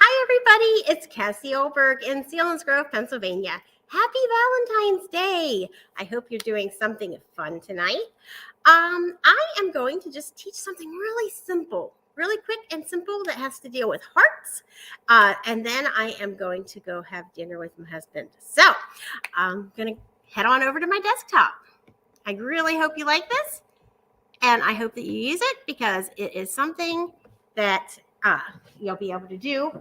Hi, everybody. It's Cassie Olberg in Selinsgrove, Pennsylvania. Happy Valentine's Day. I hope you're doing something fun tonight. I am going to just teach something really simple, really quick and simple that has to deal with hearts. And then I am going to go have dinner with my husband. So I'm going to head on over to my desktop. I really hope you like this. And I hope that you use it because it is something that you'll be able to do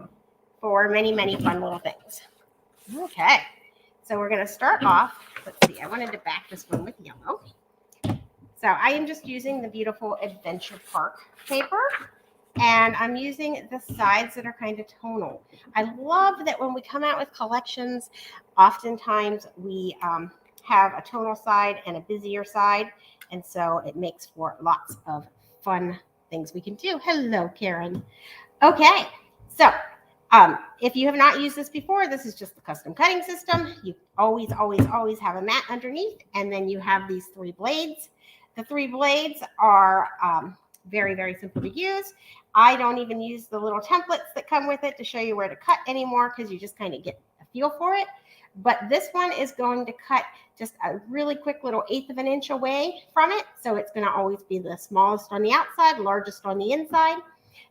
for many, many fun little things. Okay, so we're going to start off. Let's see, I wanted to back this one with yellow. So I am just using the beautiful Adventure Park paper, and I'm using the sides that are kind of tonal. I love that when we come out with collections, oftentimes we have a tonal side and a busier side, and so it makes for lots of fun things we can do. Hello, Karen. Okay, so if you have not used this before, this is just the custom cutting system. You always have a mat underneath, and then you have these 3 blades. The 3 blades are very, very simple to use. I don't even use the little templates that come with it to show you where to cut anymore because you just kind of get a feel for it. But this one is going to cut just a really quick little 1/8 of an inch away from it. So it's going to always be the smallest on the outside, largest on the inside.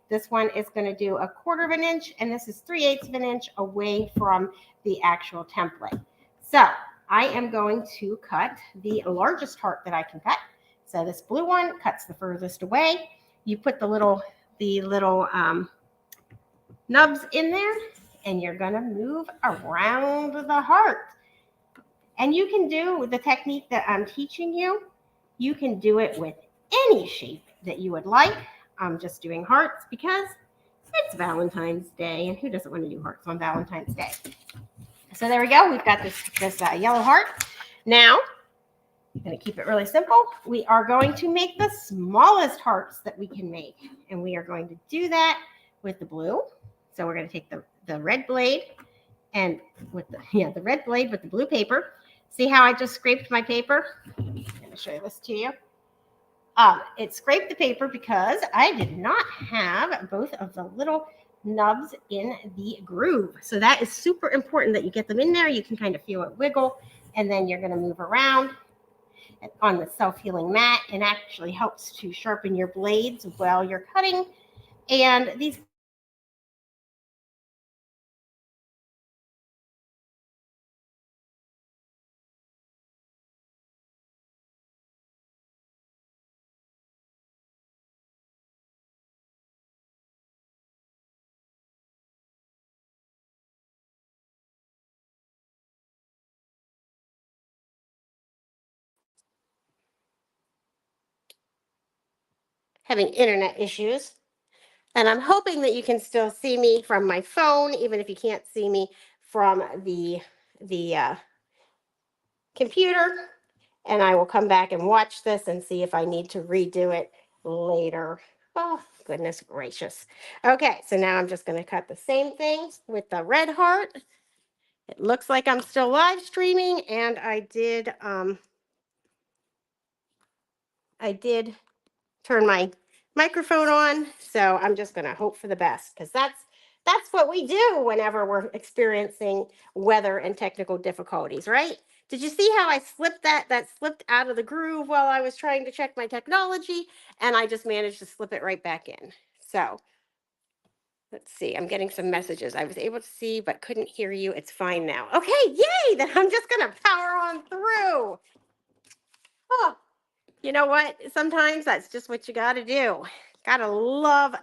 This one is going to do 1/4 of an inch, and this is 3/8 of an inch away from the actual template. So I am going to cut the largest heart that I can cut. So this blue one cuts the furthest away. You put the little nubs in there, and you're going to move around the heart. And you can do the technique that I'm teaching you. You can do it with any shape that you would like. I'm just doing hearts because it's Valentine's Day, and who doesn't want to do hearts on Valentine's Day? So there we go. We've got this yellow heart. Now, I'm going to keep it really simple. We are going to make the smallest hearts that we can make, and we are going to do that with the blue. So we're going to take the red blade and with the red blade with the blue paper. See how I just scraped my paper? I'm going to show this to you. It scraped the paper because I did not have both of the little nubs in the groove. So that is super important that you get them in there. You can kind of feel it wiggle, and then you're going to move around on the self-healing mat. It actually helps to sharpen your blades while you're cutting. And these having internet issues. And I'm hoping that you can still see me from my phone, even if you can't see me from the computer. And I will come back and watch this and see if I need to redo it later. Oh, goodness gracious. Okay, so now I'm just going to cut the same thing with the red heart. It looks like I'm still live streaming, and I did turn my microphone on, so I'm just going to hope for the best because that's what we do whenever we're experiencing weather and technical difficulties, right? Did you see how I slipped that slipped out of the groove while I was trying to check my technology, and I just managed to slip it right back in? So let's see, I'm getting some messages. I was able to see but couldn't hear you. It's fine now. Okay, yay, then I'm just going to power on through. Oh, you know what? Sometimes that's just what you got to do. Got to love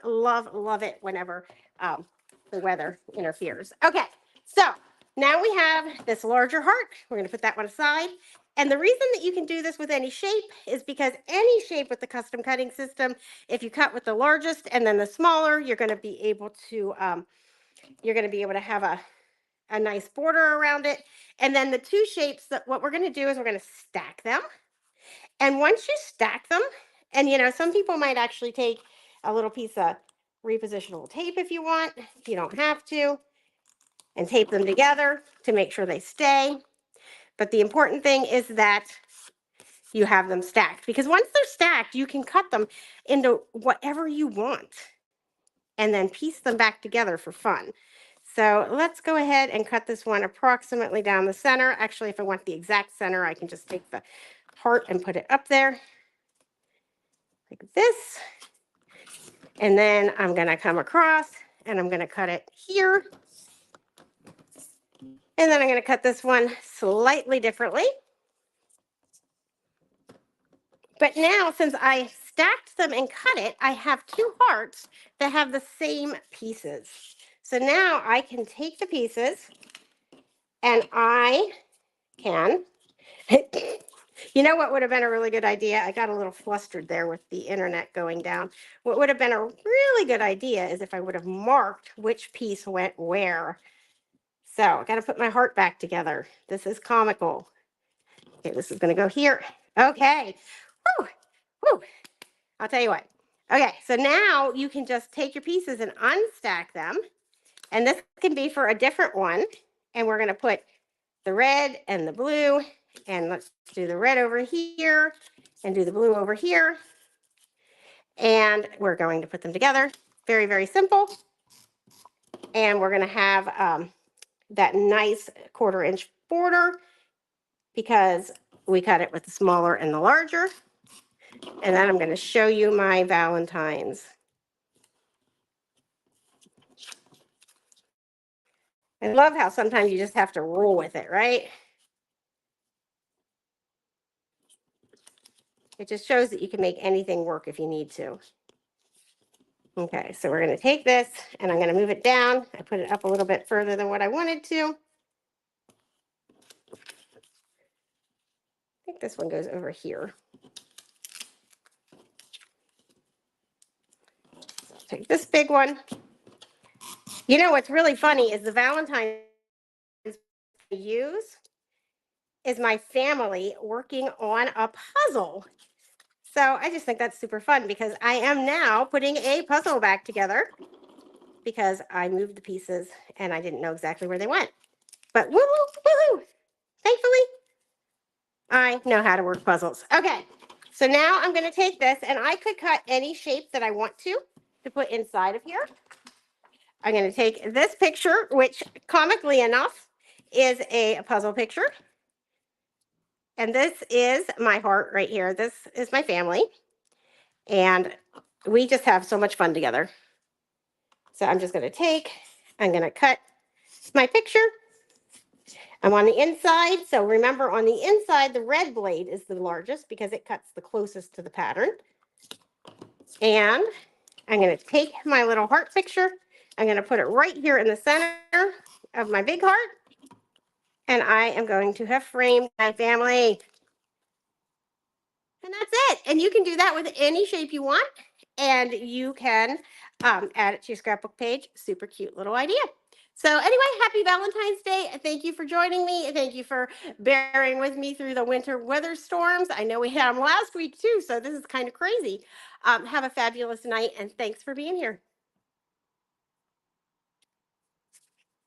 it whenever the weather interferes. Okay, so now we have this larger heart. We're going to put that one aside. And the reason that you can do this with any shape is because any shape with the custom cutting system, if you cut with the largest and then the smaller, you're going to be able to have a nice border around it. And then the 2 shapes, that what we're going to do is we're going to stack them. And once you stack them, and some people might actually take a little piece of repositionable tape if you want. You don't have to. And tape them together to make sure they stay. But the important thing is that you have them stacked, because once they're stacked, you can cut them into whatever you want. and then piece them back together for fun. So let's go ahead and cut this one approximately down the center. Actually, if I want the exact center, I can just take the heart and put it up there like this. And then I'm going to come across and I'm going to cut it here. And then I'm going to cut this one slightly differently. But now, since I stacked them and cut it, I have two hearts that have the same pieces. So now I can take the pieces and I can, you know what would have been a really good idea? I got a little flustered there with the internet going down. What would have been a really good idea is if I would have marked which piece went where. So I got to put my heart back together. This is comical. Okay, this is going to go here. Okay. Whew. Whew. I'll tell you what. Okay, so now you can just take your pieces and unstack them. And this can be for a different one. And we're going to put the red and the blue. And let's do the red over here and do the blue over here. And we're going to put them together. Very, very simple. And we're going to have that nice 1/4 inch border because we cut it with the smaller and the larger. And then I'm going to show you my Valentines. I love how sometimes you just have to roll with it, right? It just shows that you can make anything work if you need to. Okay, so we're going to take this and I'm going to move it down. I put it up a little bit further than what I wanted to. I think this one goes over here. So I'll take this big one. You know what's really funny is the Valentine's I use is my family working on a puzzle. So I just think that's super fun because I am now putting a puzzle back together because I moved the pieces and I didn't know exactly where they went. But woohoo, thankfully, I know how to work puzzles. Okay, so now I'm going to take this and I could cut any shape that I want to put inside of here. I'm going to take this picture, which comically enough is a puzzle picture. And this is my heart right here. This is my family. And we just have so much fun together. So I'm just going to I'm going to cut my picture. I'm on the inside. So remember, on the inside, the red blade is the largest because it cuts the closest to the pattern. And I'm going to take my little heart picture. I'm going to put it right here in the center of my big heart. And I am going to have framed my family. And that's it. And you can do that with any shape you want. And you can add it to your scrapbook page. Super cute little idea. So anyway, happy Valentine's Day. Thank you for joining me. Thank you for bearing with me through the winter weather storms. I know we had them last week too, so this is kind of crazy. Have a fabulous night and thanks for being here.